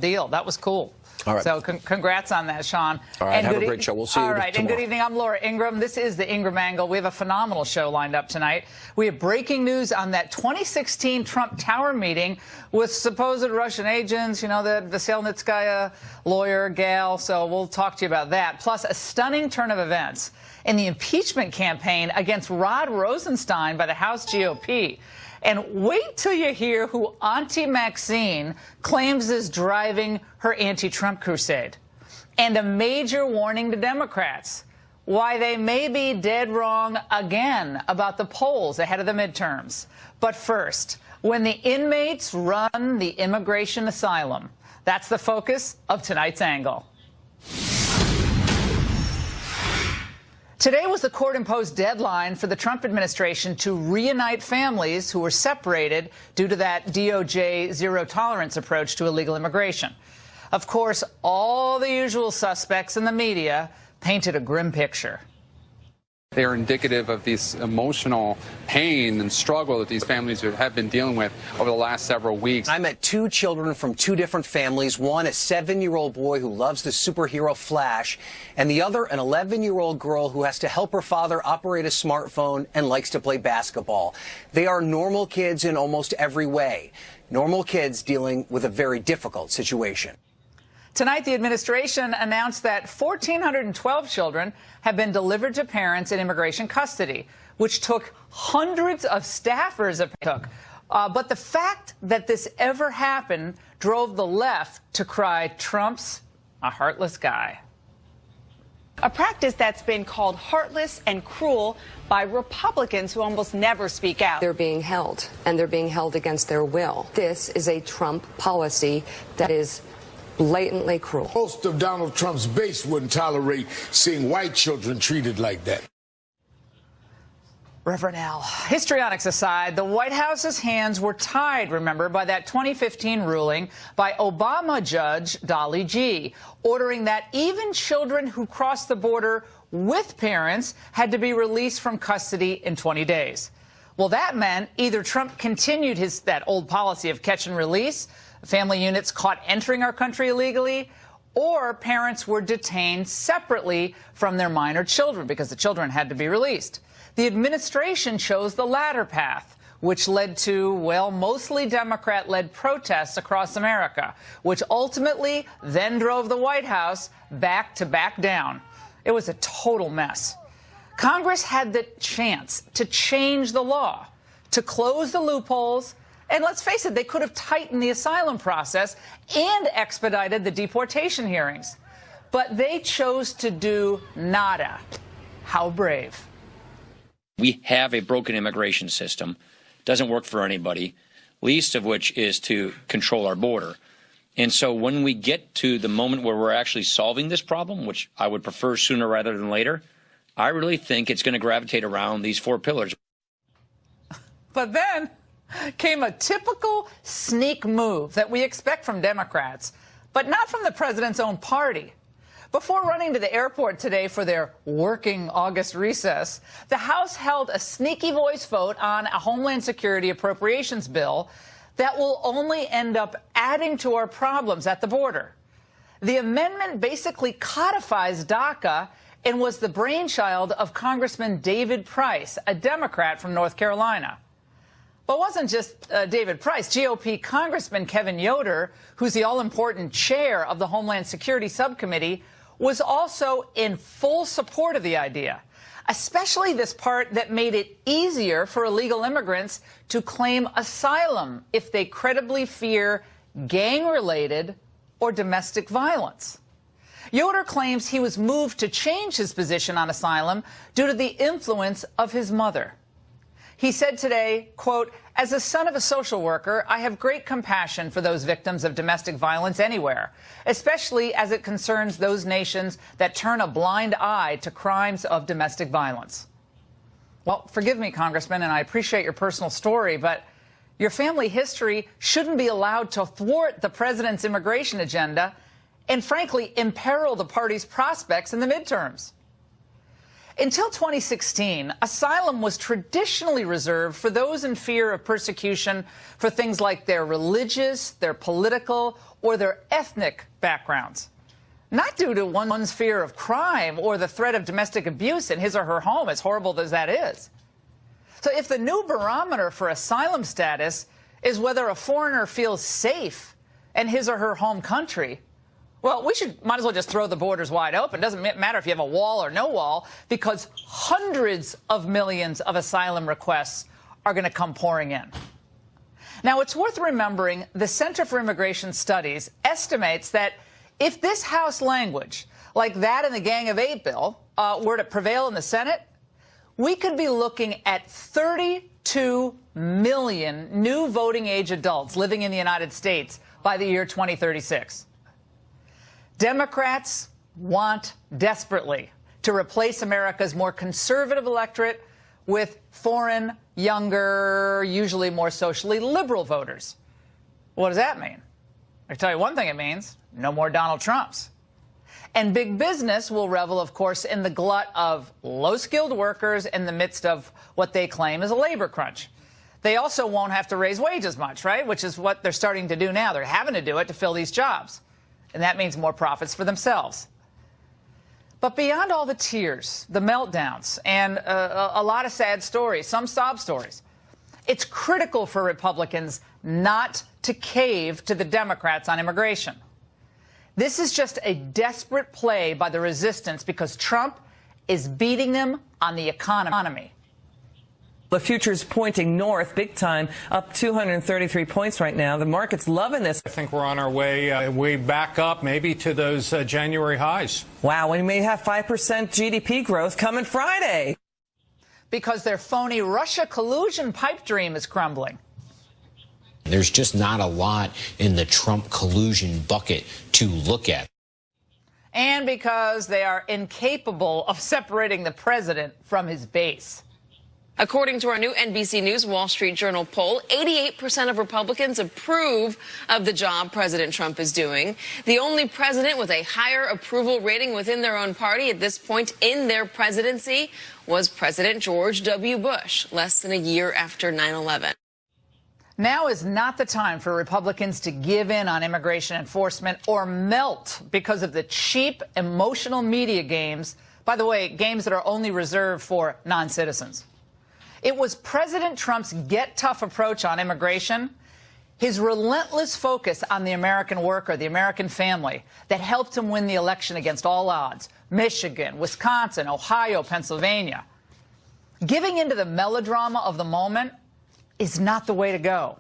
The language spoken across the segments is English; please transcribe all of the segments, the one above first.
deal. That was cool. All right. So congrats on that, Sean. All right, have a great show. We'll see you tomorrow. All right, and good evening. I'm Laura Ingraham. This is the Ingraham Angle. We have a phenomenal show lined up tonight. We have breaking news on that 2016 Trump Tower meeting with supposed Russian agents, you know, the Veselnitskaya lawyer gal. So we'll talk to you about that. Plus, a stunning turn of events in the impeachment campaign against Rod Rosenstein by the House GOP. And wait till you hear who Auntie Maxine claims is driving her anti-Trump crusade. And a major warning to Democrats, why they may be dead wrong again about the polls ahead of the midterms. But first, when the inmates run the immigration asylum, that's the focus of tonight's angle. Today was the court-imposed deadline for the Trump administration to reunite families who were separated due to that DOJ zero-tolerance approach to illegal immigration. Of course, all the usual suspects in the media painted a grim picture. They are indicative of this emotional pain and struggle that these families have been dealing with over the last several weeks. I met two children from two different families, one a 7-year-old boy who loves the superhero Flash, and the other an 11-year-old girl who has to help her father operate a smartphone and likes to play basketball. They are normal kids in almost every way. Normal kids dealing with a very difficult situation. Tonight, the administration announced that 1,412 children have been delivered to parents in immigration custody, which took hundreds of staffers. But the fact that this ever happened drove the left to cry, Trump's a heartless guy. A practice that's been called heartless and cruel by Republicans who almost never speak out. They're being held, and they're being held against their will. This is a Trump policy that is blatantly cruel. Most of Donald Trump's base wouldn't tolerate seeing white children treated like that. Reverend Al, histrionics aside, the White House's hands were tied, remember, by that 2015 ruling by Obama Judge Dolly G, ordering that even children who crossed the border with parents had to be released from custody in 20 days. Well, that meant either Trump continued that old policy of catch and release, family units caught entering our country illegally, or parents were detained separately from their minor children because the children had to be released. The administration chose the latter path, which led to, well, mostly Democrat-led protests across America, which ultimately then drove the White House back down. It was a total mess. Congress had the chance to change the law, to close the loopholes, and let's face it, they could have tightened the asylum process and expedited the deportation hearings. But they chose to do nada. How brave. We have a broken immigration system. Doesn't work for anybody, least of which is to control our border. And so when we get to the moment where we're actually solving this problem, which I would prefer sooner rather than later, I really think it's going to gravitate around these four pillars. But then came a typical sneak move that we expect from Democrats, but not from the president's own party. Before running to the airport today for their working August recess, the House held a sneaky voice vote on a Homeland Security appropriations bill that will only end up adding to our problems at the border. The amendment basically codifies DACA and was the brainchild of Congressman David Price, a Democrat from North Carolina. But it wasn't just David Price. GOP Congressman Kevin Yoder, who's the all-important chair of the Homeland Security Subcommittee, was also in full support of the idea, especially this part that made it easier for illegal immigrants to claim asylum if they credibly fear gang-related or domestic violence. Yoder claims he was moved to change his position on asylum due to the influence of his mother. He said today, quote, "As a son of a social worker, I have great compassion for those victims of domestic violence anywhere, especially as it concerns those nations that turn a blind eye to crimes of domestic violence." Well, forgive me, Congressman, and I appreciate your personal story, but your family history shouldn't be allowed to thwart the president's immigration agenda and, frankly, imperil the party's prospects in the midterms. Until 2016, asylum was traditionally reserved for those in fear of persecution for things like their religious, their political, or their ethnic backgrounds. Not due to one's fear of crime or the threat of domestic abuse in his or her home, as horrible as that is. So if the new barometer for asylum status is whether a foreigner feels safe in his or her home country, well, might as well just throw the borders wide open. It doesn't matter if you have a wall or no wall, because hundreds of millions of asylum requests are going to come pouring in. Now, it's worth remembering the Center for Immigration Studies estimates that if this House language, like that in the Gang of Eight bill, were to prevail in the Senate, we could be looking at 32 million new voting age adults living in the United States by the year 2036. Democrats want desperately to replace America's more conservative electorate with foreign, younger, usually more socially liberal voters. What does that mean? I can tell you one thing it means: no more Donald Trumps. And big business will revel, of course, in the glut of low-skilled workers in the midst of what they claim is a labor crunch. They also won't have to raise wages much, right? Which is what they're starting to do now. They're having to do it to fill these jobs. And that means more profits for themselves. But beyond all the tears, the meltdowns, and a lot of sad stories, some sob stories, it's critical for Republicans not to cave to the Democrats on immigration. This is just a desperate play by the resistance because Trump is beating them on the economy. The future's pointing north big time, up 233 points right now. The market's loving this. I think we're on our way back up, maybe to those January highs. Wow, we may have 5% GDP growth coming Friday. Because their phony Russia collusion pipe dream is crumbling. There's just not a lot in the Trump collusion bucket to look at. And because they are incapable of separating the president from his base. According to our new NBC News Wall Street Journal poll, 88% of Republicans approve of the job President Trump is doing. The only president with a higher approval rating within their own party at this point in their presidency was President George W. Bush, less than a year after 9/11. Now is not the time for Republicans to give in on immigration enforcement or melt because of the cheap, emotional media games. By the way, games that are only reserved for non-citizens. It was President Trump's get-tough approach on immigration, his relentless focus on the American worker, the American family, that helped him win the election against all odds. Michigan, Wisconsin, Ohio, Pennsylvania. Giving into the melodrama of the moment is not the way to go.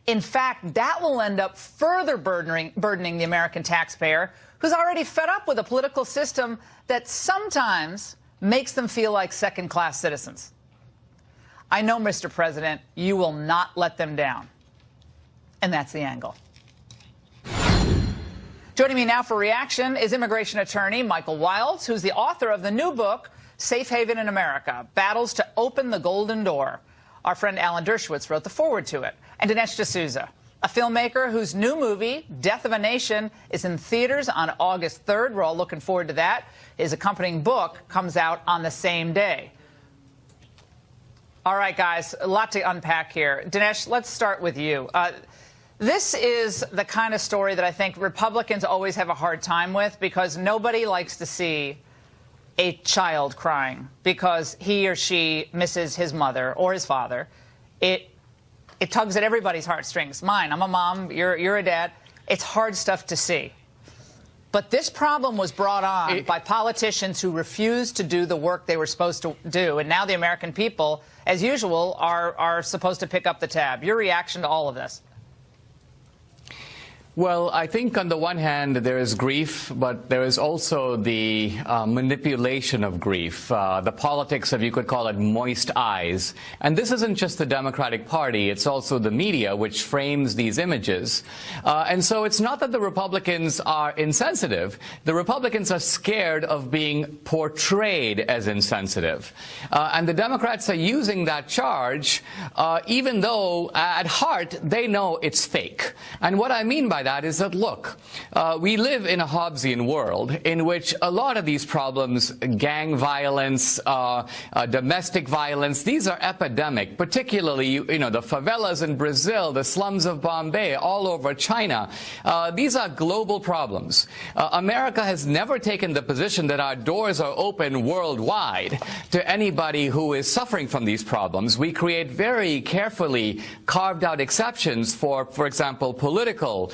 In fact, that will end up further burdening the American taxpayer, who's already fed up with a political system that sometimes makes them feel like second-class citizens. I know, Mr. President, you will not let them down. And that's the angle. Joining me now for reaction is immigration attorney Michael Wilds, who's the author of the new book, Safe Haven in America, Battles to Open the Golden Door. Our friend Alan Dershowitz wrote the foreword to it. And Dinesh D'Souza, a filmmaker whose new movie, Death of a Nation, is in theaters on August 3rd. We're all looking forward to that. His accompanying book comes out on the same day. All right, guys, a lot to unpack here. Dinesh, let's start with you. This is the kind of story that I think Republicans always have a hard time with because nobody likes to see a child crying because he or she misses his mother or his father. It tugs at everybody's heartstrings. Mine, I'm a mom, you're a dad. It's hard stuff to see. But this problem was brought on by politicians who refused to do the work they were supposed to do. And now the American people, as usual, are supposed to pick up the tab. Your reaction to all of this? Well, I think on the one hand, there is grief, but there is also the manipulation of grief, the politics of, you could call it, moist eyes. And this isn't just the Democratic Party, it's also the media which frames these images. And so it's not that the Republicans are insensitive. The Republicans are scared of being portrayed as insensitive. And the Democrats are using that charge, even though at heart they know it's fake. And what I mean by that at is that, look, we live in a Hobbesian world in which a lot of these problems, gang violence, domestic violence, these are epidemic, particularly, you know, the favelas in Brazil, the slums of Bombay, all over China. These are global problems. America has never taken the position that our doors are open worldwide to anybody who is suffering from these problems. We create very carefully carved out exceptions for example, political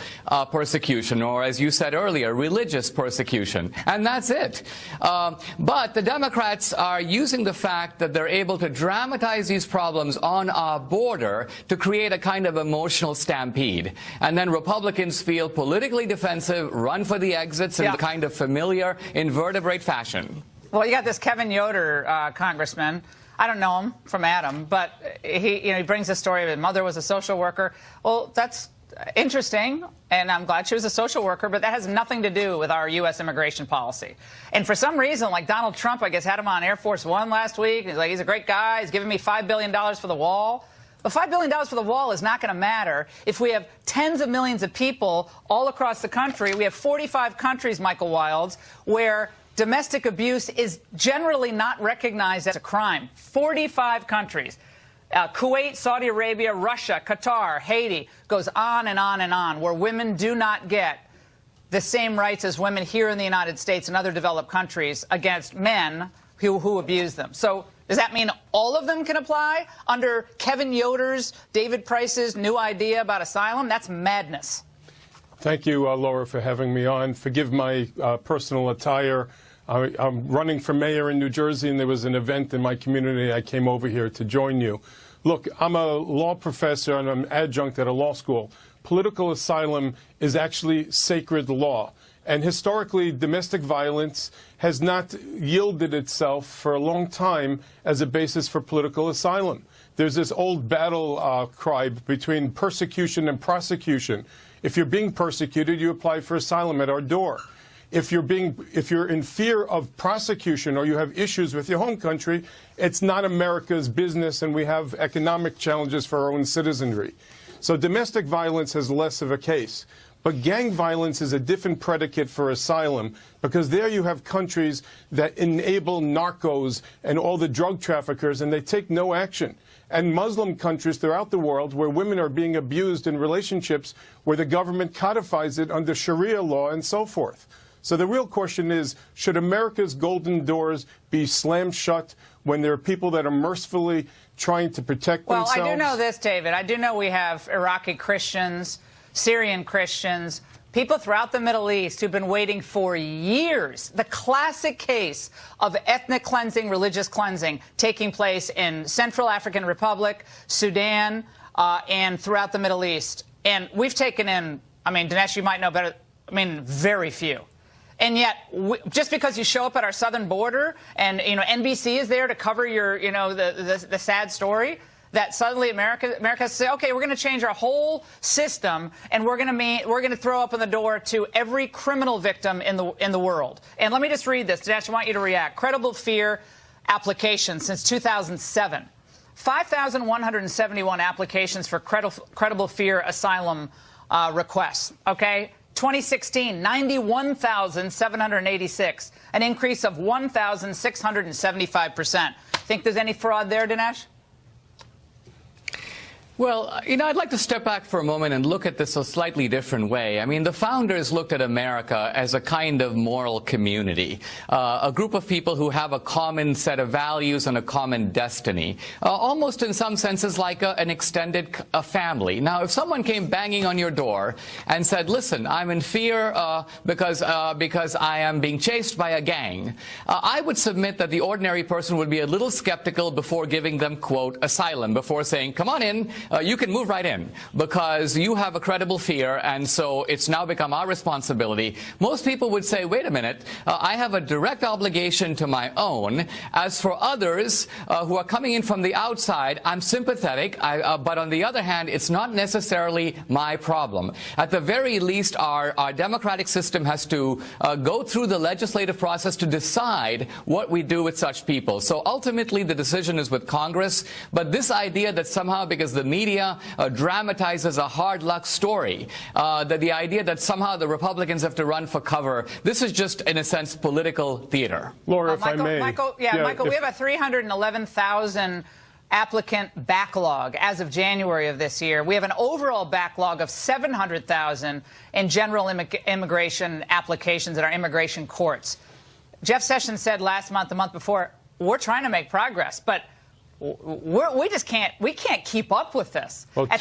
persecution, or as you said earlier, religious persecution. And that's it. But the Democrats are using the fact that they're able to dramatize these problems on our border to create a kind of emotional stampede. And then Republicans feel politically defensive, run for the exits in the kind of familiar invertebrate fashion. Well, you got this Kevin Yoder, congressman. I don't know him from Adam, but he brings the story of his mother was a social worker. Well, that's interesting, and I'm glad she was a social worker, but that has nothing to do with our U.S. immigration policy. And for some reason, like Donald Trump, I guess, had him on Air Force One last week. He's like, he's a great guy. He's giving me $5 billion for the wall. But $5 billion for the wall is not going to matter if we have tens of millions of people all across the country. We have 45 countries, Michael Wilds, where domestic abuse is generally not recognized as a crime. 45 countries. Kuwait, Saudi Arabia, Russia, Qatar, Haiti, goes on and on and on, where women do not get the same rights as women here in the United States and other developed countries against men who abuse them. So does that mean all of them can apply under Kevin Yoder's, David Price's new idea about asylum? That's madness. Thank you, Laura, for having me on. Forgive my personal attire. I'm running for mayor in New Jersey, and there was an event in my community. I came over here to join you. Look, I'm a law professor, and I'm adjunct at a law school. Political asylum is actually sacred law. And historically, domestic violence has not yielded itself for a long time as a basis for political asylum. There's this old battle cry between persecution and prosecution. If you're being persecuted, you apply for asylum at our door. If you're in fear of prosecution or you have issues with your home country, it's not America's business, and we have economic challenges for our own citizenry. So domestic violence has less of a case. But gang violence is a different predicate for asylum, because there you have countries that enable narcos and all the drug traffickers, and they take no action. And Muslim countries throughout the world where women are being abused in relationships where the government codifies it under Sharia law and so forth. So the real question is, should America's golden doors be slammed shut when there are people that are mercifully trying to protect themselves? Well, I do know this, David. I do know we have Iraqi Christians, Syrian Christians, people throughout the Middle East who've been waiting for years. The classic case of ethnic cleansing, religious cleansing, taking place in Central African Republic, Sudan, and throughout the Middle East. And we've taken in, I mean, Dinesh, you might know better, I mean, very few. And yet, just because you show up at our southern border and, you know, NBC is there to cover your, you know, the sad story, that suddenly America has to say, okay, we're going to change our whole system, and we're going to throw open the door to every criminal victim in the world. And let me just read this. Dinesh, I want you to react. Credible fear applications since 2007. 5,171 applications for credible fear asylum requests, okay? 2016, 91,786, an increase of 1,675%. Think there's any fraud there, Dinesh? Well, you know, I'd like to step back for a moment and look at this a slightly different way. I mean, the founders looked at America as a kind of moral community, a group of people who have a common set of values and a common destiny, almost in some senses like an extended family. Now, if someone came banging on your door and said, listen, I'm in fear because I am being chased by a gang, I would submit that the ordinary person would be a little skeptical before giving them, quote, asylum, before saying, come on in. You can move right in because you have a credible fear, and so it's now become our responsibility. Most people would say, wait a minute, I have a direct obligation to my own. As for others who are coming in from the outside, I'm sympathetic, but on the other hand, it's not necessarily my problem. At the very least, our democratic system has to go through the legislative process to decide what we do with such people. So ultimately, the decision is with Congress, but this idea that somehow because the media dramatizes a hard luck story. The idea that somehow the Republicans have to run for cover, this is just, in a sense, political theater. Laura, if Michael, I may. Michael, we have a 311,000 applicant backlog as of January of this year. We have an overall backlog of 700,000 in general immigration applications in our immigration courts. Jeff Sessions said last month, the month before, we're trying to make progress, but we just can't keep up with this. Well, at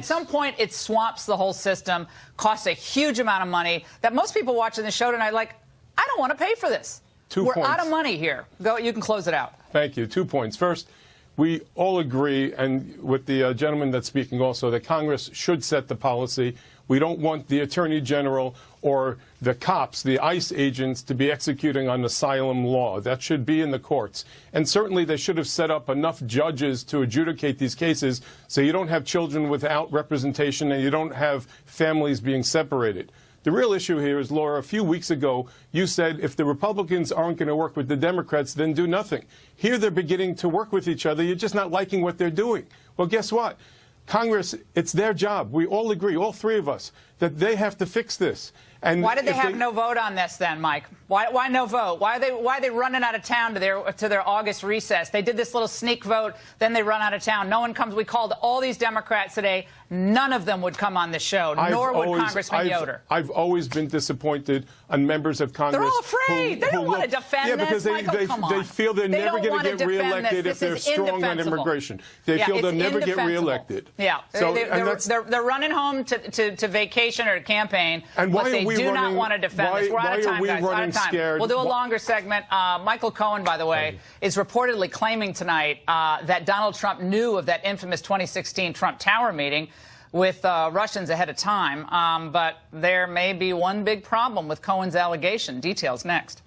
some point, it swamps the whole system, costs a huge amount of money that most people watching the show tonight are like, I don't want to pay for this. We're out of money here. Go, you can close it out. Thank you. 2 points. First, we all agree, and with the gentleman that's speaking also, that Congress should set the policy. We don't want the Attorney General or the cops, the ICE agents, to be executing on asylum law. That should be in the courts. And certainly they should have set up enough judges to adjudicate these cases so you don't have children without representation and you don't have families being separated. The real issue here is, Laura, a few weeks ago, you said if the Republicans aren't going to work with the Democrats, then do nothing. Here they're beginning to work with each other. You're just not liking what they're doing. Well, guess what? Congress, it's their job. We all agree, all three of us, that they have to fix this. And why did they have no vote on this then, Mike? Why no vote? Why are they running out of town to their August recess? They did this little sneak vote, then they run out of town. No one comes. We called all these Democrats today. None of them would come on the show, nor would Congressman Yoder. I've always been disappointed on members of Congress. They're all afraid. They don't want to defend this. Yeah, because they feel they're never going to get reelected if they're strong on immigration. They feel they'll never get reelected. Yeah, so they're running home to vacation or to campaign. And why they do not want to defend this. We're out of time, guys. Out of time. We'll do a longer segment. Michael Cohen, by the way, is reportedly claiming tonight that Donald Trump knew of that infamous 2016 Trump Tower meeting with Russians ahead of time. But there may be one big problem with Cohen's allegation. Details next.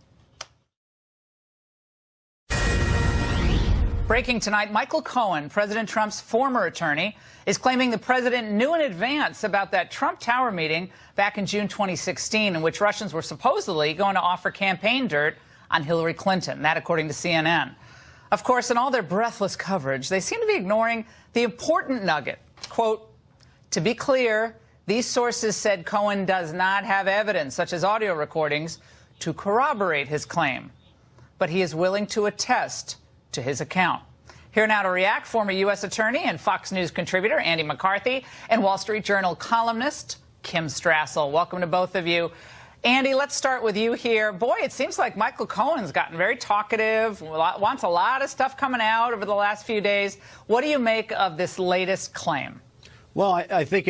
Breaking tonight, Michael Cohen, President Trump's former attorney, is claiming the president knew in advance about that Trump Tower meeting back in June 2016, in which Russians were supposedly going to offer campaign dirt on Hillary Clinton. That, according to CNN. Of course, in all their breathless coverage, they seem to be ignoring the important nugget. Quote, to be clear, these sources said Cohen does not have evidence, such as audio recordings, to corroborate his claim. But he is willing to attest to his account. Here now to react, former U.S. Attorney and Fox News contributor Andy McCarthy and Wall Street Journal columnist Kim Strassel. Welcome to both of you. Andy, let's start with you here. Boy, it seems like Michael Cohen's gotten very talkative, wants a lot of stuff coming out over the last few days. What do you make of this latest claim? Well, I think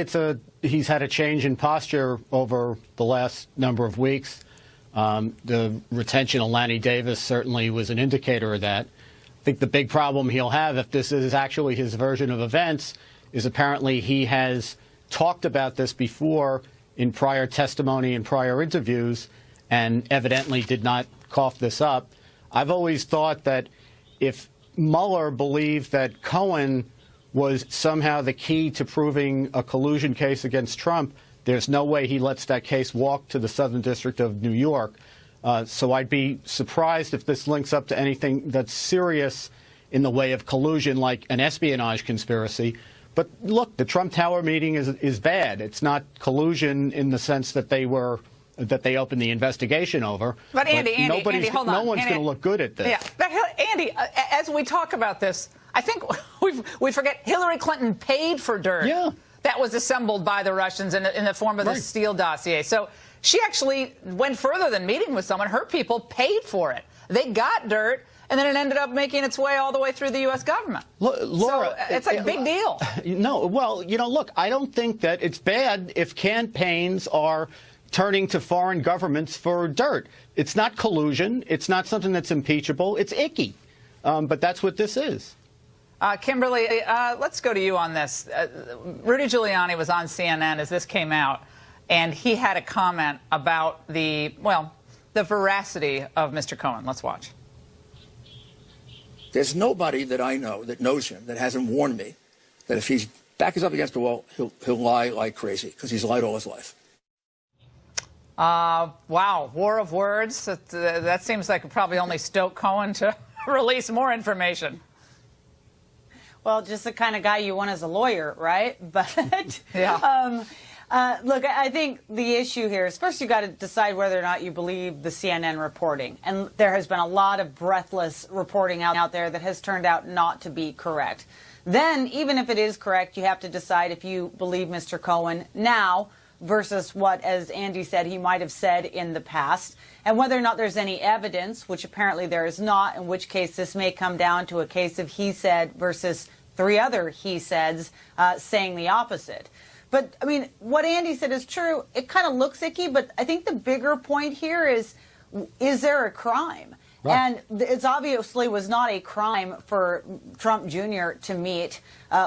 he's had a change in posture over the last number of weeks. The retention of Lanny Davis certainly was an indicator of that. I think the big problem he'll have, if this is actually his version of events, is apparently he has talked about this before in prior testimony and prior interviews and evidently did not cough this up. I've always thought that if Mueller believed that Cohen was somehow the key to proving a collusion case against Trump, there's no way he lets that case walk to the Southern District of New York. So I'd be surprised if this links up to anything that's serious in the way of collusion, like an espionage conspiracy. But look, the Trump Tower meeting is bad. It's not collusion in the sense that they opened the investigation over. But Andy, hold on. No one's going to look good at this. Yeah, but Andy, as we talk about this, I think we forget Hillary Clinton paid for dirt that was assembled by the Russians in the form of the Steele dossier. So she actually went further than meeting with someone. Her people paid for it. They got dirt, and then it ended up making its way all the way through the U.S. government. Laura, so it's like a big deal. No, well, look, I don't think that it's bad if campaigns are turning to foreign governments for dirt. It's not collusion. It's not something that's impeachable. It's icky. But that's what this is. Kimberly, let's go to you on this. Rudy Giuliani was on CNN as this came out, and he had a comment about the veracity of Mr. Cohen. Let's watch. There's nobody that I know that knows him that hasn't warned me that if his back is up against the wall, he'll lie like crazy, because he's lied all his life. Wow, war of words. That seems like it probably only stoked Cohen to release more information. Well, just the kind of guy you want as a lawyer, right? But yeah. Look, I think the issue here is first you got to decide whether or not you believe the CNN reporting. And there has been a lot of breathless reporting out there that has turned out not to be correct. Then, even if it is correct, you have to decide if you believe Mr. Cohen now versus what, as Andy said, he might have said in the past, and whether or not there's any evidence, which apparently there is not, in which case this may come down to a case of he said versus 3 other he saids saying the opposite. But, I mean, what Andy said is true. It kind of looks icky, but I think the bigger point here is there a crime? Right. And it's obviously was not a crime for Trump Jr. to meet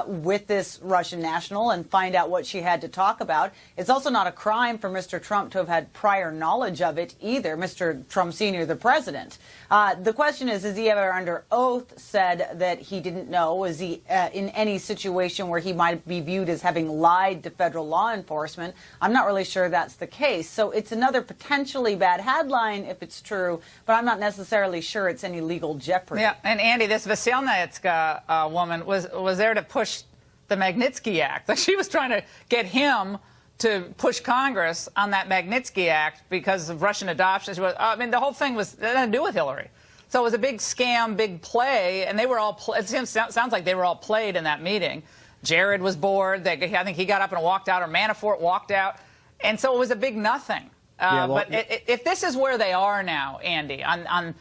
with this Russian national and find out what she had to talk about. It's also not a crime for Mr. Trump to have had prior knowledge of it either, Mr. Trump Sr., the president. The question is he ever under oath said that he didn't know? Was he in any situation where he might be viewed as having lied to federal law enforcement? I'm not really sure that's the case. So it's another potentially bad headline if it's true, but I'm not necessarily sure it's any legal jeopardy. Yeah, and Andy, this Veselnitska woman was there to push the Magnitsky Act. Like she was trying to get him to push Congress on that Magnitsky Act because of Russian adoption. I mean, the whole thing was nothing to do with Hillary. So it was a big scam, big play, and they were all. It sounds like they were all played in that meeting. Jared was bored. I think he got up and walked out, or Manafort walked out, and so it was a big nothing. But if this is where they are now, Andy, on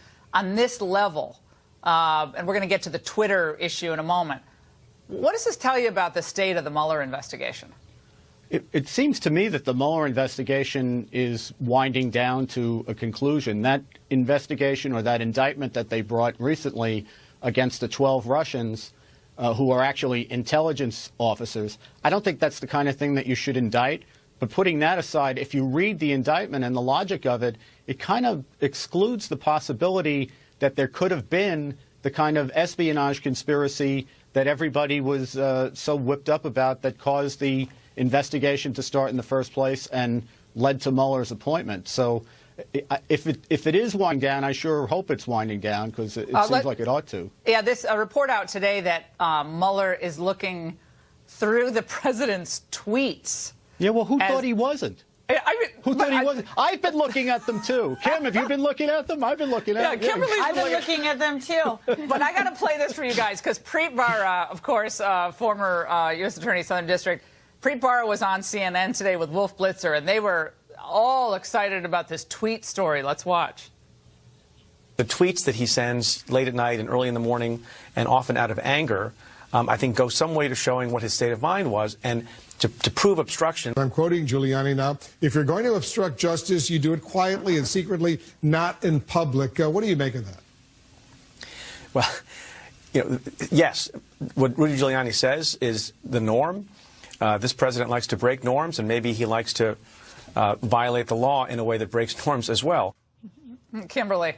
this level, and we're going to get to the Twitter issue in a moment, what does this tell you about the state of the Mueller investigation? It seems to me that the Mueller investigation is winding down to a conclusion. That investigation or that indictment that they brought recently against the 12 Russians who are actually intelligence officers, I don't think that's the kind of thing that you should indict. But putting that aside, if you read the indictment and the logic of it, it kind of excludes the possibility that there could have been the kind of espionage conspiracy that everybody was so whipped up about that caused the investigation to start in the first place and led to Mueller's appointment. So if it is winding down, I sure hope it's winding down because it seems like it ought to. Yeah, this report out today that Mueller is looking through the president's tweets. Yeah, well, who thought he wasn't? Who thought he wasn't? I've been looking at them, too. Kim, have you been looking at them? I've been looking at them. I've been looking at them, too. But I got to play this for you guys, because Preet Bharara, of course, former U.S. Attorney, Southern District, Preet Bharara was on CNN today with Wolf Blitzer, and they were all excited about this tweet story. Let's watch. The tweets that he sends late at night and early in the morning, and often out of anger, I think go some way to showing what his state of mind was. And to prove obstruction. I'm quoting Giuliani now. If you're going to obstruct justice, you do it quietly and secretly, not in public. What do you make of that? Well, yes, what Rudy Giuliani says is the norm. This president likes to break norms, and maybe he likes to violate the law in a way that breaks norms as well. Kimberly.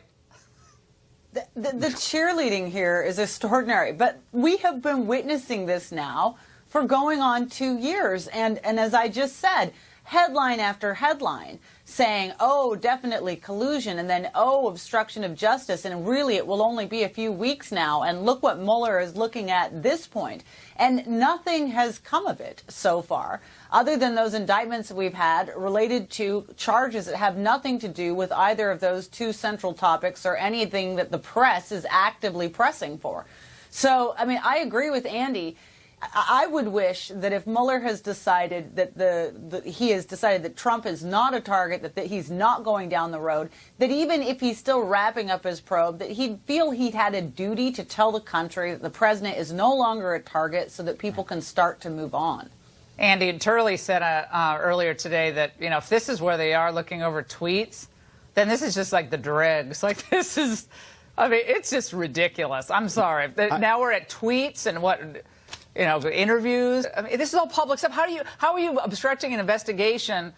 The cheerleading here is extraordinary, but we have been witnessing this now for going on 2 years. And as I just said, headline after headline saying, oh, definitely collusion, and then, oh, obstruction of justice, and really it will only be a few weeks now, and look what Mueller is looking at this point. And nothing has come of it so far, other than those indictments we've had related to charges that have nothing to do with either of those two central topics or anything that the press is actively pressing for. So, I mean, I agree with Andy. I would wish that if Mueller has decided that he has decided that Trump is not a target, that he's not going down the road, that even if he's still wrapping up his probe, that he'd feel he'd had a duty to tell the country that the president is no longer a target so that people can start to move on. Andy, Turley said earlier today that, you know, if this is where they are looking over tweets, then this is just like the dregs. Like this is, I mean, it's just ridiculous. I'm sorry. Now we're at tweets and what... You know, interviews. I mean, this is all public stuff. How are you obstructing an investigation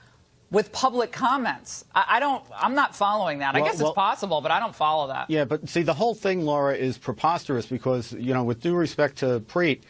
with public comments? I'm not follling that. I guess it's possible, but I don't follow that. Yeah, but see, the whole thing, Laura, is preposterous because, you know, with due respect to Preet,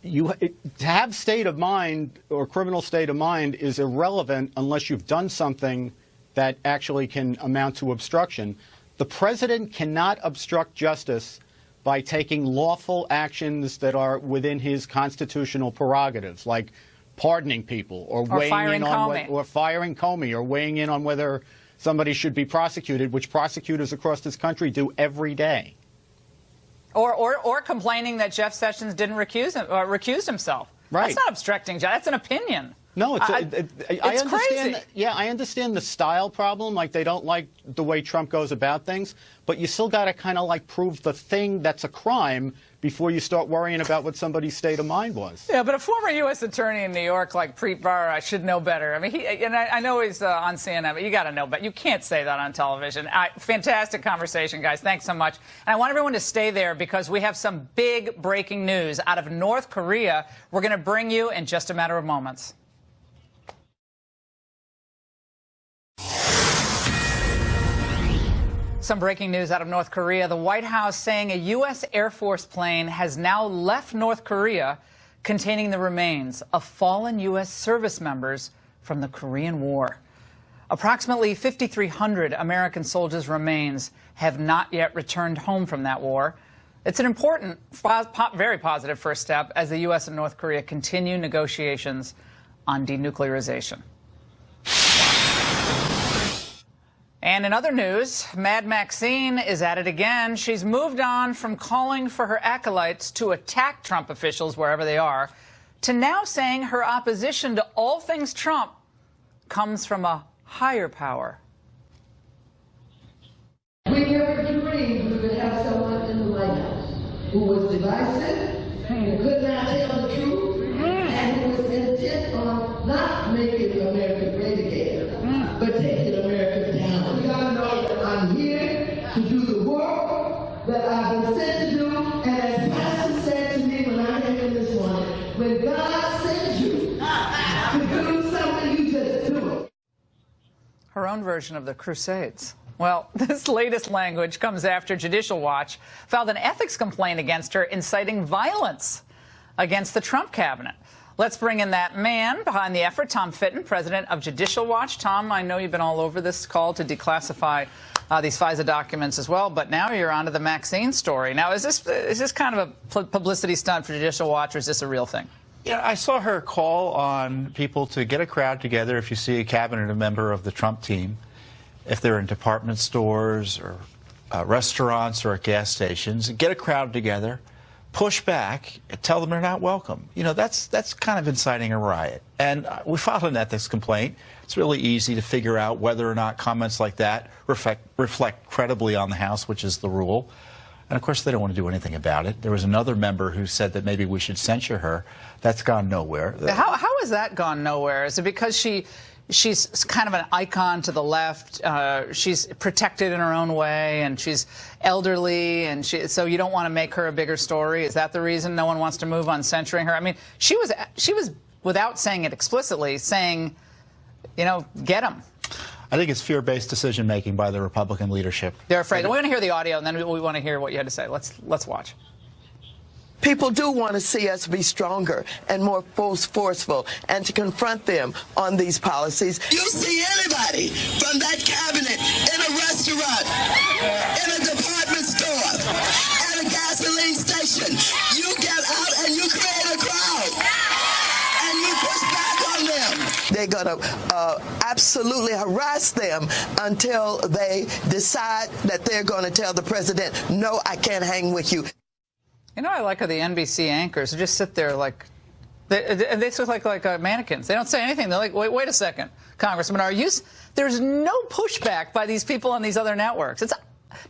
to have state of mind or criminal state of mind is irrelevant unless you've done something that actually can amount to obstruction. The president cannot obstruct justice by taking lawful actions that are within his constitutional prerogatives, like pardoning people or weighing in on or firing Comey or weighing in on whether somebody should be prosecuted, which prosecutors across this country do every day. Or complaining that Jeff Sessions didn't recuse himself. Right. That's not obstructing. That's an opinion. No, it's I understand. Crazy. Yeah, I understand the style problem. Like, they don't like the way Trump goes about things, but you still got to kind of like prove the thing that's a crime before you start worrying about what somebody's state of mind was. Yeah, but a former U.S. attorney in New York like Preet Bharara should know better. I mean, I know he's on CNN, but you got to know better. You can't say that on television. Fantastic conversation, guys. Thanks so much. And I want everyone to stay there because we have some big breaking news out of North Korea we're going to bring you in just a matter of moments. Some breaking news out of North Korea. The White House saying a U.S. Air Force plane has now left North Korea containing the remains of fallen U.S. service members from the Korean War. Approximately 5,300 American soldiers' remains have not yet returned home from that war. It's an important, very positive first step as the U.S. and North Korea continue negotiations on denuclearization. And in other news, Mad Maxine is at it again. She's moved on from calling for her acolytes to attack Trump officials wherever they are to now saying her opposition to all things Trump comes from a higher power. We never dreamed we would have someone in the White House who was divisive, who could not tell the truth, and who was intent on not making America great again, but taking America down. You gotta know that I'm here to do the work that I've been sent to do, and as Pastor said to me when I came in this morning, when God sends you to do something, you just do it. Her own version of the Crusades. Well, this latest language comes after Judicial Watch filed an ethics complaint against her, inciting violence against the Trump cabinet. Let's bring in that man behind the effort, Tom Fitton, president of Judicial Watch. Tom, I know you've been all over this call to declassify these FISA documents as well, but now you're onto the Maxine story. Now, is this kind of a publicity stunt for Judicial Watch, or is this a real thing? Yeah, I saw her call on people to get a crowd together if you see a cabinet member of the Trump team, if they're in department stores or restaurants or at gas stations, get a crowd together, push back, tell them they're not welcome. You know, that's kind of inciting a riot. And we filed an ethics complaint. It's really easy to figure out whether or not comments like that reflect credibly on the House, which is the rule. And, of course, they don't want to do anything about it. There was another member who said that maybe we should censure her. That's gone nowhere. How has that gone nowhere? Is it because she's kind of an icon to the left? She's protected in her own way, and she's elderly, and so you don't want to make her a bigger story? Is that the reason no one wants to move on censoring her? I mean, she was, without saying it explicitly, saying, you know, get him. I think it's fear-based decision-making by the Republican leadership. They're afraid. We want to hear the audio, and then we want to hear what you had to say. Let's watch. People do want to see us be stronger and more forceful and to confront them on these policies. You see anybody from that cabinet in a restaurant, in a department store, at a gasoline station, you get out and you create a crowd and you push back on them. They're going to absolutely harass them until they decide that they're going to tell the president, no, I can't hang with you. You know, I like how the NBC anchors just sit there like, they look like mannequins. They don't say anything. They're like, wait a second, Congressman, there's no pushback by these people on these other networks. Imagine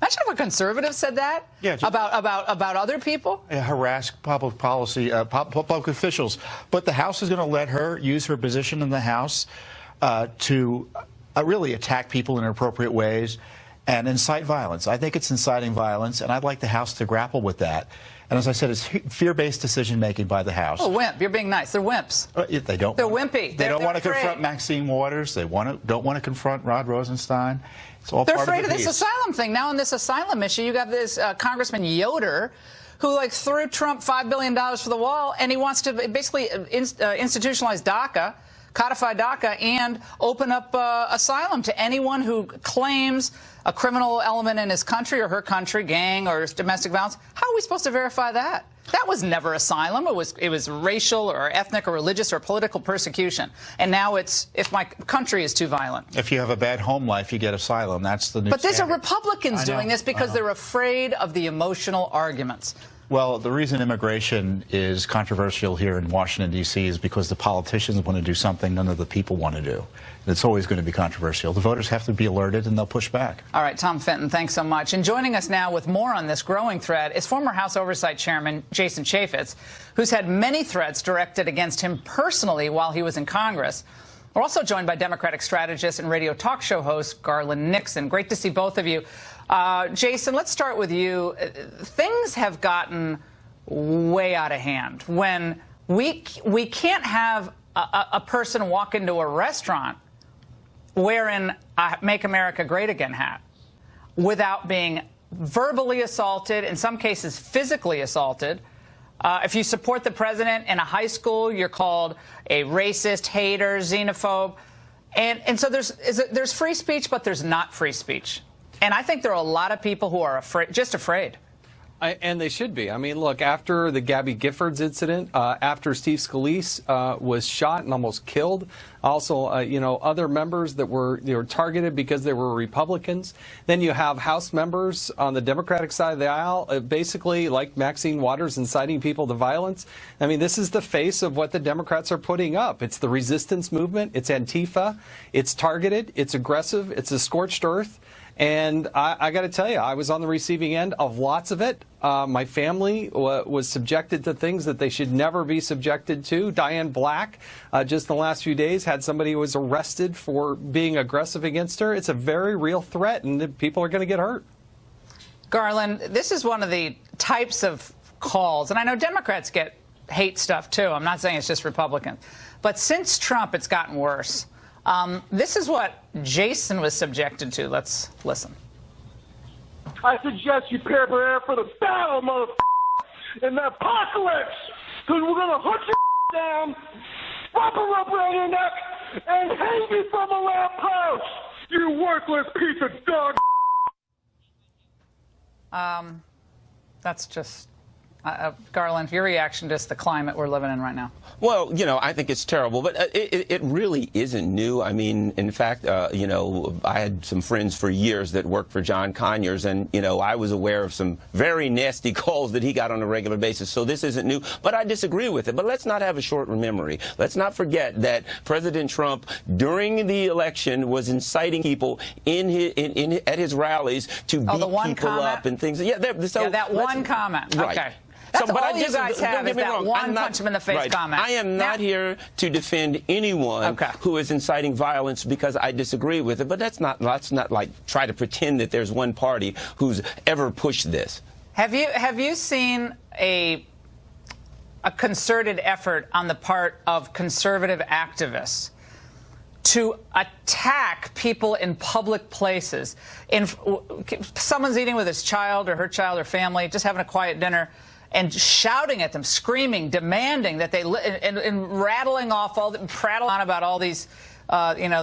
if a conservative said that about other people. Harass public policy, public officials. But the House is going to let her use her position in the House to really attack people in inappropriate ways and incite violence. I think it's inciting violence, and I'd like the House to grapple with that. And as I said, it's fear-based decision-making by the House. Oh, wimp. You're being nice. They're wimps. They don't. They're wimpy. They don't want to confront Maxine Waters. They don't want to confront Rod Rosenstein. It's all They're part afraid of the this piece. asylum thing. Now, in this asylum issue, you got this Congressman Yoder, who threw Trump $5 billion for the wall, and he wants to basically institutionalize DACA, codify DACA and open up asylum to anyone who claims a criminal element in his country or her country, gang or domestic violence. How are we supposed to verify that? That was never asylum. It was racial or ethnic or religious or political persecution. And now it's if my country is too violent. If you have a bad home life, you get asylum. That's the new But these are standard. Republicans doing this because they're afraid of the emotional arguments. Well, the reason immigration is controversial here in Washington, D.C. is because the politicians want to do something none of the people want to do. And it's always going to be controversial. The voters have to be alerted, and they'll push back. All right, Tom Fenton, thanks so much. And joining us now with more on this growing threat is former House Oversight Chairman Jason Chaffetz, who's had many threats directed against him personally while he was in Congress. We're also joined by Democratic strategist and radio talk show host Garland Nixon. Great to see both of you. Jason, let's start with you. Things have gotten way out of hand when we can't have a person walk into a restaurant wearing a Make America Great Again hat without being verbally assaulted, in some cases physically assaulted. If you support the president in a high school, you're called a racist, hater, xenophobe. And so there's free speech, but there's not free speech. And I think there are a lot of people who are just afraid. And they should be. I mean, look, after the Gabby Giffords incident, after Steve Scalise was shot and almost killed, also, other members that were targeted because they were Republicans. Then you have House members on the Democratic side of the aisle, basically like Maxine Waters, inciting people to violence. I mean, this is the face of what the Democrats are putting up. It's the resistance movement. It's Antifa. It's targeted. It's aggressive. It's a scorched earth. And I got to tell you, I was on the receiving end of lots of it. My family was subjected to things that they should never be subjected to. Diane Black, just in the last few days, had somebody who was arrested for being aggressive against her. It's a very real threat, and people are going to get hurt. Garland, this is one of the types of calls, and I know Democrats get hate stuff, too. I'm not saying it's just Republicans. But since Trump, it's gotten worse. This is what Jason was subjected to. Let's listen. I suggest you prepare for the battle, motherfucker, in the apocalypse, because we're going to hunt you down, wrap a rope around your neck, and hang you from a lamppost, you worthless piece of dog. That's just... Garland, your reaction to the climate we're living in right now? Well, I think it's terrible, but it really isn't new. I mean, in fact, I had some friends for years that worked for John Conyers, and, I was aware of some very nasty calls that he got on a regular basis. So this isn't new, but I disagree with it. But let's not have a short memory. Let's not forget that President Trump, during the election, was inciting people at his rallies to beat people up and things. Yeah, that one comment. Right. Okay. That's all you guys have is that one punch him in the face comment. I am not here to defend anyone who is inciting violence because I disagree with it. But let's not like try to pretend that there's one party who's ever pushed this. Have you seen a concerted effort on the part of conservative activists to attack people in public places? Someone's eating with his child or her child or family, just having a quiet dinner, and shouting at them, screaming, demanding that they and rattling off prattling on about all these,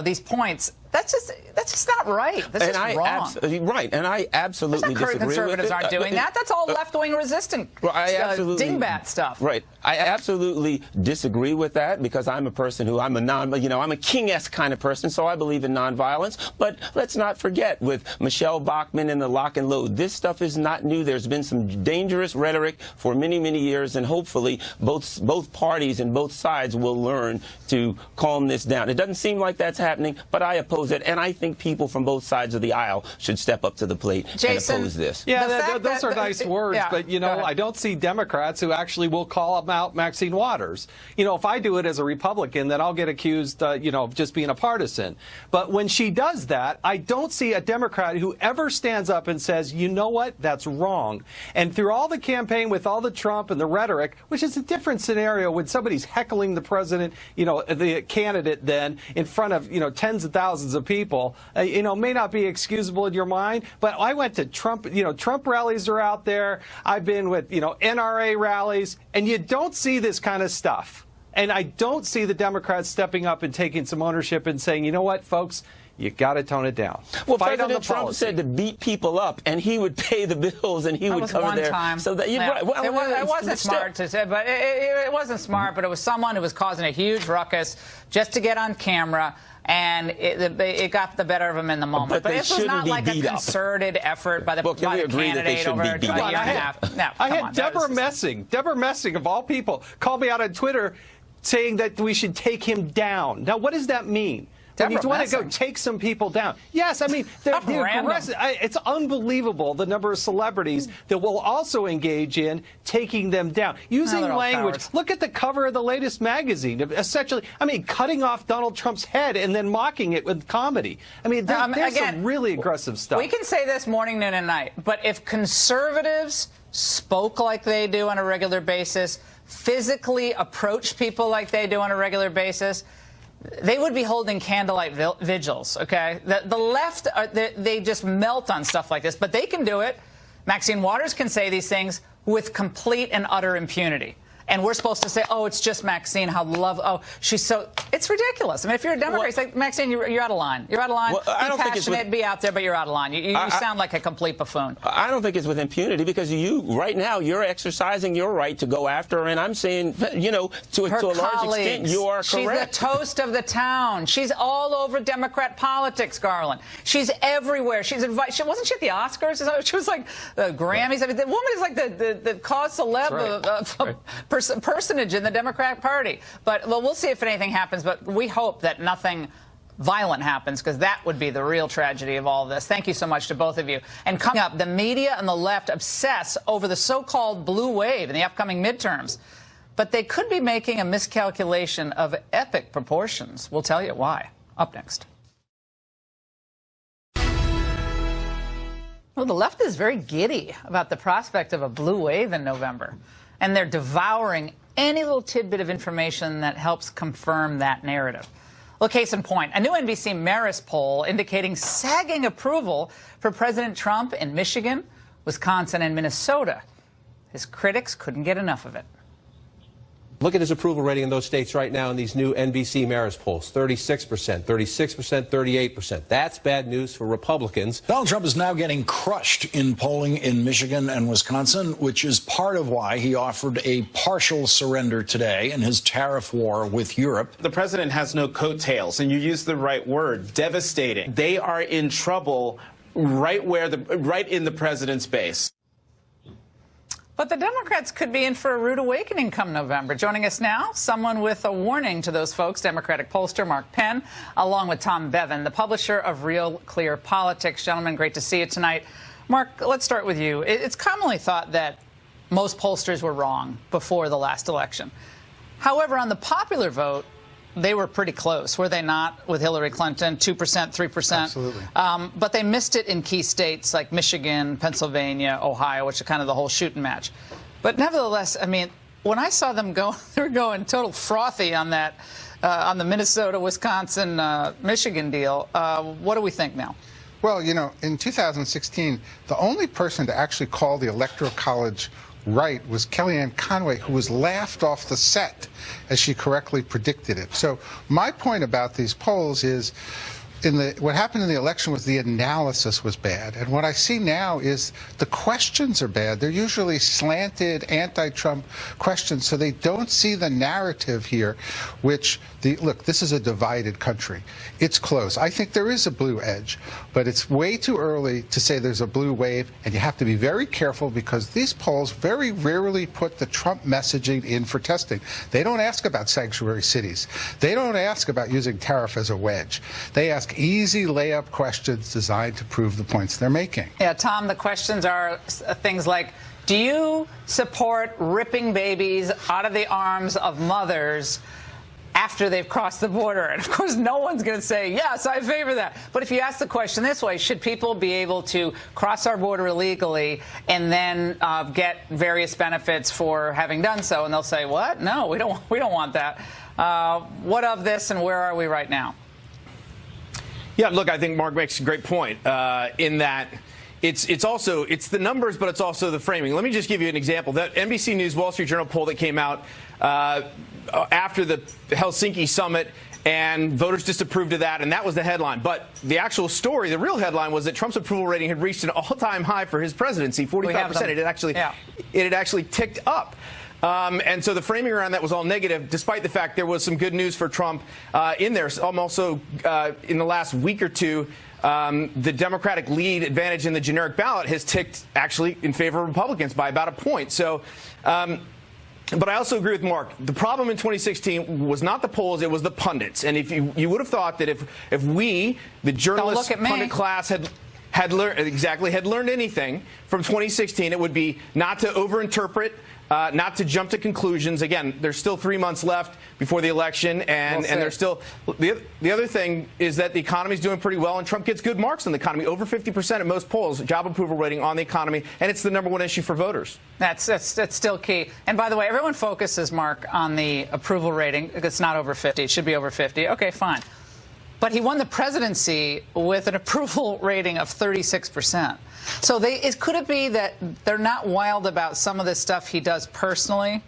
these points. That's just not right. That's just wrong. Right, and I absolutely disagree with it. Conservatives aren't doing that. That's all left-wing resistant dingbat stuff. Right. I absolutely disagree with that because I'm a person who I'm a King-esque kind of person, so I believe in nonviolence. But let's not forget with Michelle Bachmann and the lock and load, this stuff is not new. There's been some dangerous rhetoric for many, many years, and hopefully both parties and both sides will learn to calm this down. It doesn't seem like that's happening, but I oppose it, and I think people from both sides of the aisle should step up to the plate and oppose this. Yeah, those are nice words, but I don't see Democrats who actually will call out Maxine Waters. If I do it as a Republican, then I'll get accused, of just being a partisan. But when she does that, I don't see a Democrat who ever stands up and says, you know what, that's wrong. And through all the campaign with all the Trump and the rhetoric, which is a different scenario when somebody's heckling the president, the candidate then in front of, tens of thousands of people, may not be excusable in your mind. But I went to Trump, Trump rallies are out there. I've been with, NRA rallies, and you don't see this kind of stuff. And I don't see the Democrats stepping up and taking some ownership and saying, you know what, folks, you got to tone it down. Well, Fight President on the Trump policy. said to beat people up, and he would pay the bills, and he would cover their. Time. So that yeah. right. Well, it wasn't smart to say, but it wasn't smart. But it was someone who was causing a huge ruckus just to get on camera. And it got the better of him in the moment. But this was not like a concerted effort by the candidate over a year and a half. No, I had Deborah Messing, of all people, called me out on Twitter saying that we should take him down. Now, what does that mean? When you want to go take some people down. Yes, I mean, it's unbelievable the number of celebrities that will also engage in taking them down. Using language. Look at the cover of the latest magazine. Essentially, I mean, cutting off Donald Trump's head and then mocking it with comedy. I mean, there's some really aggressive stuff. We can say this morning, noon, and night, but if conservatives spoke like they do on a regular basis, physically approached people like they do on a regular basis, they would be holding candlelight vigils, okay? The left, they just melt on stuff like this, but they can do it. Maxine Waters can say these things with complete and utter impunity. And we're supposed to say, oh, it's just Maxine, she's so, it's ridiculous. I mean, if you're a Democrat, it's like, Maxine, you're out of line. You're out of line. Well, I don't be passionate, be out there, but you're out of line. You sound like a complete buffoon. I don't think it's with impunity because right now, you're exercising your right to go after her, and I'm saying, to a large extent, you are correct. She's the toast of the town. She's all over Democrat politics, Garland. She's everywhere. She's invited. Wasn't she at the Oscars? She was like the Grammys. I mean, the woman is like the cause celeb personage in the Democratic Party. But we'll see if anything happens. But we hope that nothing violent happens, because that would be the real tragedy of all of this. Thank you so much to both of you. And coming up, the media and the left obsess over the so-called blue wave in the upcoming midterms. But they could be making a miscalculation of epic proportions. We'll tell you why. Up next. Well, the left is very giddy about the prospect of a blue wave in November. And they're devouring any little tidbit of information that helps confirm that narrative. Well, case in point, a new NBC Marist poll indicating sagging approval for President Trump in Michigan, Wisconsin, and Minnesota. His critics couldn't get enough of it. Look at his approval rating in those states right now in these new NBC Marist polls. 36%, 36%, 38%. That's bad news for Republicans. Donald Trump is now getting crushed in polling in Michigan and Wisconsin, which is part of why he offered a partial surrender today in his tariff war with Europe. The president has no coattails, and you used the right word, devastating. They are in trouble right in the president's base. But the Democrats could be in for a rude awakening come November. Joining us now, someone with a warning to those folks, Democratic pollster Mark Penn, along with Tom Bevan, the publisher of Real Clear Politics. Gentlemen, great to see you tonight. Mark, let's start with you. It's commonly thought that most pollsters were wrong before the last election. However, on the popular vote, they were pretty close, were they not, with Hillary Clinton, 2%, 3%? Absolutely. But they missed it in key states like Michigan, Pennsylvania, Ohio, which are kind of the whole shooting match. But nevertheless, I mean, when I saw them go, they were going total frothy on that, on the Minnesota, Wisconsin, Michigan deal. What do we think now? Well, in 2016, the only person to actually call the Electoral College right was Kellyanne Conway, who was laughed off the set as she correctly predicted it. So my point about these polls is what happened in the election was the analysis was bad. And what I see now is the questions are bad. They're usually slanted anti-Trump questions, so they don't see the narrative here, which, look, this is a divided country. It's close. I think there is a blue edge, but it's way too early to say there's a blue wave, and you have to be very careful because these polls very rarely put the Trump messaging in for testing. They don't ask about sanctuary cities. They don't ask about using tariff as a wedge. They ask easy layup questions designed to prove the points they're making. Yeah, Tom, the questions are things like, do you support ripping babies out of the arms of mothers after they've crossed the border? And of course, no one's going to say, yes, I favor that. But if you ask the question this way, should people be able to cross our border illegally and then get various benefits for having done so? And they'll say, what? No, we don't want that. What of this, and where are we right now? Yeah, look, I think Mark makes a great point in that it's also the numbers, but it's also the framing. Let me just give you an example. That NBC News Wall Street Journal poll that came out after the Helsinki summit, and voters disapproved of that, and that was the headline. But the actual story, the real headline, was that Trump's approval rating had reached an all-time high for his presidency, 45%. It had actually ticked up. And so the framing around that was all negative, despite the fact there was some good news for Trump in there. Also, in the last week or two, the Democratic lead advantage in the generic ballot has ticked actually in favor of Republicans by about a point. So, but I also agree with Mark. The problem in 2016 was not the polls, it was the pundits. And if you would have thought that if we, the journalist pundit class, had learned anything from 2016, it would be not to overinterpret, not to jump to conclusions. Again, there's still 3 months left before the election, and there's still the other thing is that the economy is doing pretty well, and Trump gets good marks on the economy, over 50% at most polls, job approval rating on the economy, and it's the #1 issue for voters. That's still key. And by the way, everyone focuses, Mark, on the approval rating. It's not over 50. It should be over 50. Okay, fine. But he won the presidency with an approval rating of 36%. So could it be that they're not wild about some of this stuff he does personally,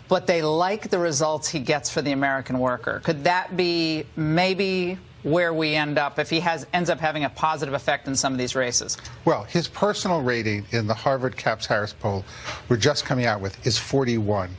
but they like the results he gets for the American worker? Could that be maybe where we end up if he ends up having a positive effect in some of these races? Well, his personal rating in the Harvard Capps Harris poll we're just coming out with is 41.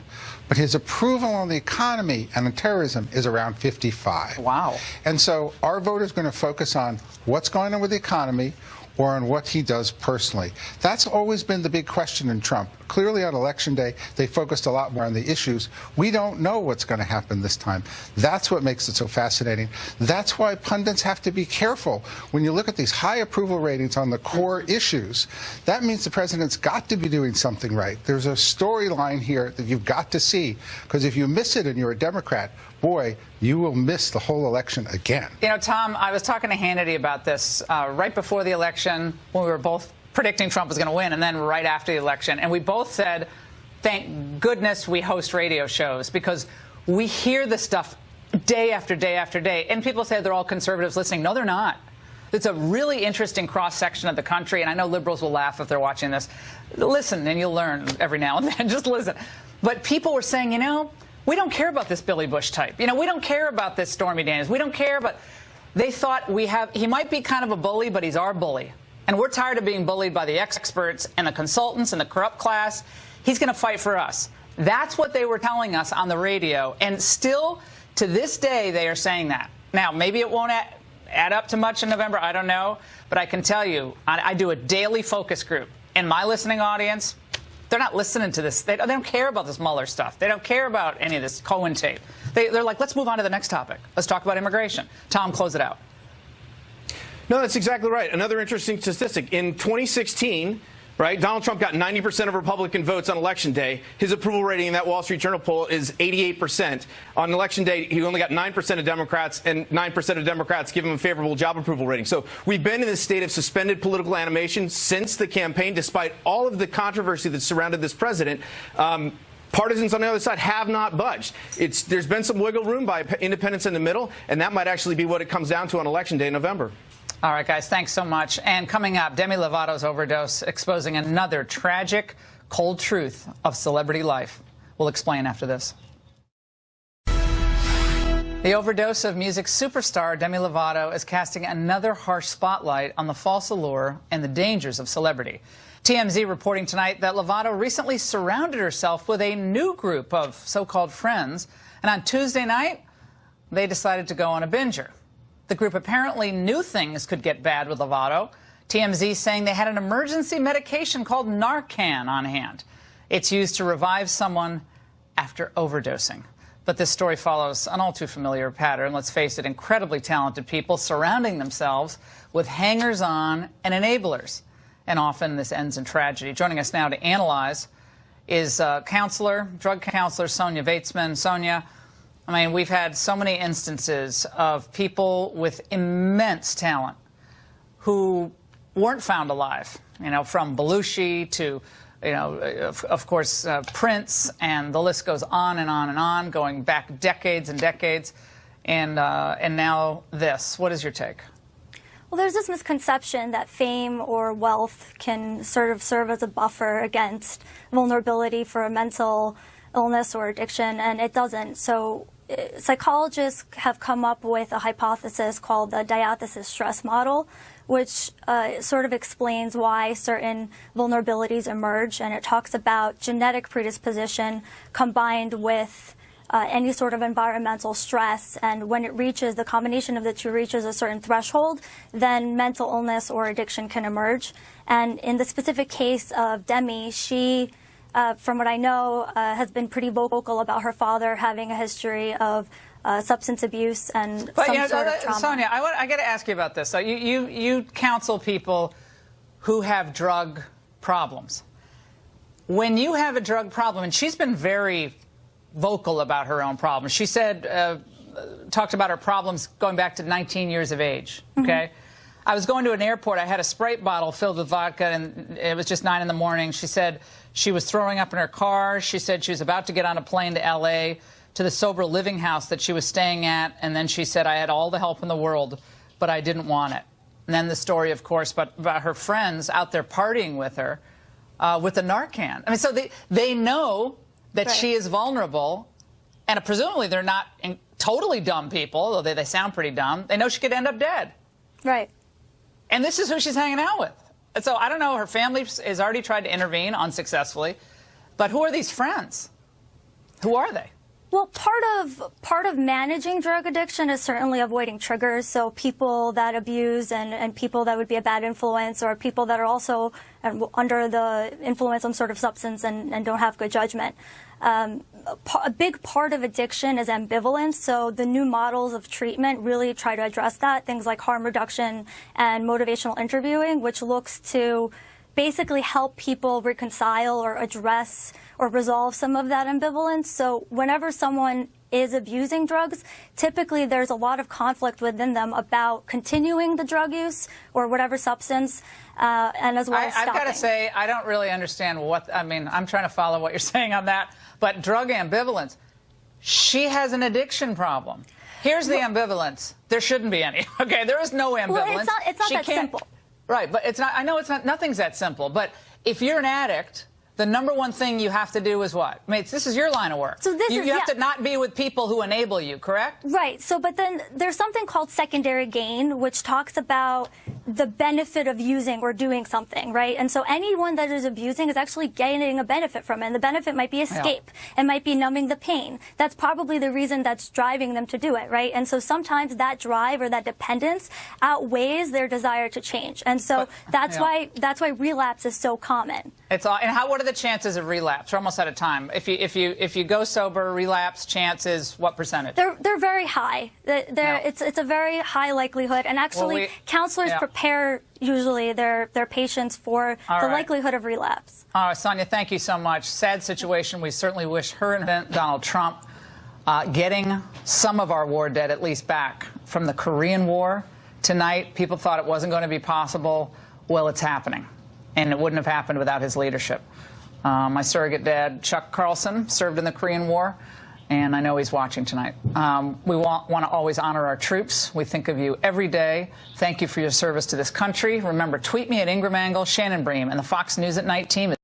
But his approval on the economy and on terrorism is around 55. Wow. And so our voters are going to focus on what's going on with the economy or on what he does personally. That's always been the big question in Trump. Clearly on Election Day, they focused a lot more on the issues. We don't know what's going to happen this time. That's what makes it so fascinating. That's why pundits have to be careful. When you look at these high approval ratings on the core issues, that means the president's got to be doing something right. There's a storyline here that you've got to see, because if you miss it and you're a Democrat, boy, you will miss the whole election again. You know, Tom, I was talking to Hannity about this right before the election when we were both predicting Trump was going to win, and then right after the election. And we both said, thank goodness we host radio shows, because we hear this stuff day after day after day. And people say they're all conservatives listening. No, they're not. It's a really interesting cross-section of the country, and I know liberals will laugh if they're watching this. Listen, and you'll learn every now and then. Just listen. But people were saying, you know, we don't care about this Billy Bush type. You know, we don't care about this Stormy Daniels. We don't care, but they thought he might be kind of a bully, but he's our bully. And we're tired of being bullied by the experts and the consultants and the corrupt class. He's going to fight for us. That's what they were telling us on the radio. And still, to this day, they are saying that. Now, maybe it won't add up to much in November. I don't know. But I can tell you, I do a daily focus group. And my listening audience, they're not listening to this. They don't care about this Mueller stuff. They don't care about any of this Cohen tape. They're like, let's move on to the next topic. Let's talk about immigration. Tom, close it out. No, that's exactly right. Another interesting statistic. In 2016, right, Donald Trump got 90% of Republican votes on Election Day. His approval rating in that Wall Street Journal poll is 88%. On Election Day, he only got 9% of Democrats, and 9% of Democrats give him a favorable job approval rating. So we've been in this state of suspended political animation since the campaign, despite all of the controversy that surrounded this president. Partisans on the other side have not budged. There's been some wiggle room by independents in the middle, and that might actually be what it comes down to on Election Day in November. All right, guys, thanks so much. And coming up, Demi Lovato's overdose exposing another tragic, cold truth of celebrity life. We'll explain after this. The overdose of music superstar Demi Lovato is casting another harsh spotlight on the false allure and the dangers of celebrity. TMZ reporting tonight that Lovato recently surrounded herself with a new group of so-called friends, and on Tuesday night, they decided to go on a binger. The group apparently knew things could get bad with Lovato. TMZ saying they had an emergency medication called Narcan on hand. It's used to revive someone after overdosing. But this story follows an all too familiar pattern. Let's face it, incredibly talented people surrounding themselves with hangers-on and enablers. And often this ends in tragedy. Joining us now to analyze is drug counselor Sonia Vaitsman. Sonia, I mean, we've had so many instances of people with immense talent who weren't found alive, you know, from Belushi to, you know, of course, Prince, and the list goes on and on and on, going back decades and decades. And now this. What is your take? Well, there's this misconception that fame or wealth can sort of serve as a buffer against vulnerability for a mental illness or addiction, and it doesn't. So psychologists have come up with a hypothesis called the diathesis stress model, which sort of explains why certain vulnerabilities emerge, and it talks about genetic predisposition combined with any sort of environmental stress, and when it reaches, the combination of the two reaches a certain threshold, then mental illness or addiction can emerge. And in the specific case of Demi, she, from what I know, has been pretty vocal about her father having a history of substance abuse and some sort of trauma. Sonia, I got to ask you about this. So you counsel people who have drug problems. When you have a drug problem, and she's been very vocal about her own problems. She said, talked about her problems going back to 19 years of age, okay? I was going to an airport. I had a Sprite bottle filled with vodka, and it was just 9 in the morning. She said she was throwing up in her car. She said she was about to get on a plane to L.A., to the sober living house that she was staying at, and then she said, I had all the help in the world, but I didn't want it. And then the story, of course, about her friends out there partying with her with the Narcan. I mean, so they know that she is vulnerable, and presumably they're not totally dumb people, although they sound pretty dumb. They know she could end up dead. Right. And this is who she's hanging out with. And so I don't know, her family has already tried to intervene unsuccessfully, but who are these friends? Who are they? Well, part of managing drug addiction is certainly avoiding triggers. So people that abuse and people that would be a bad influence, or people that are also under the influence of some sort of substance and don't have good judgment. A big part of addiction is ambivalence. So the new models of treatment really try to address that. Things like harm reduction and motivational interviewing, which looks to basically help people reconcile or address or resolve some of that ambivalence. So whenever someone is abusing drugs, typically there's a lot of conflict within them about continuing the drug use or whatever substance, and as well as stopping. I've got to say, I don't really understand I'm trying to follow what you're saying on that, but drug ambivalence, she has an addiction problem. Here's the ambivalence. There shouldn't be any. Okay, there is no ambivalence. Well, it's not that simple. Right, but it's not. I know it's not. Nothing's that simple. But if you're an addict, the number one thing you have to do is what? I mean, this is your line of work. So you have to not be with people who enable you, correct? Right. So, but then there's something called secondary gain, which talks about the benefit of using or doing something, right? And so anyone that is abusing is actually gaining a benefit from it. And the benefit might be escape. Yeah. It might be numbing the pain. That's probably the reason that's driving them to do it, right? And so sometimes that drive or that dependence outweighs their desire to change. And so that's why relapse is so common. It's all. And what are the chances of relapse? We're almost out of time. If you go sober, relapse chance is what percentage? They're very high. It's a very high likelihood. And actually, counselors prepare usually their patients for the likelihood of relapse. All right, Sonia, thank you so much. Sad situation. We certainly wish her and Donald Trump getting some of our war dead at least back from the Korean War. Tonight, people thought it wasn't going to be possible. Well, it's happening. And it wouldn't have happened without his leadership. My surrogate dad, Chuck Carlson, served in the Korean War, and I know he's watching tonight. We want to always honor our troops. We think of you every day. Thank you for your service to this country. Remember, tweet me at Ingraham, Shannon Bream, and the Fox News at Night team.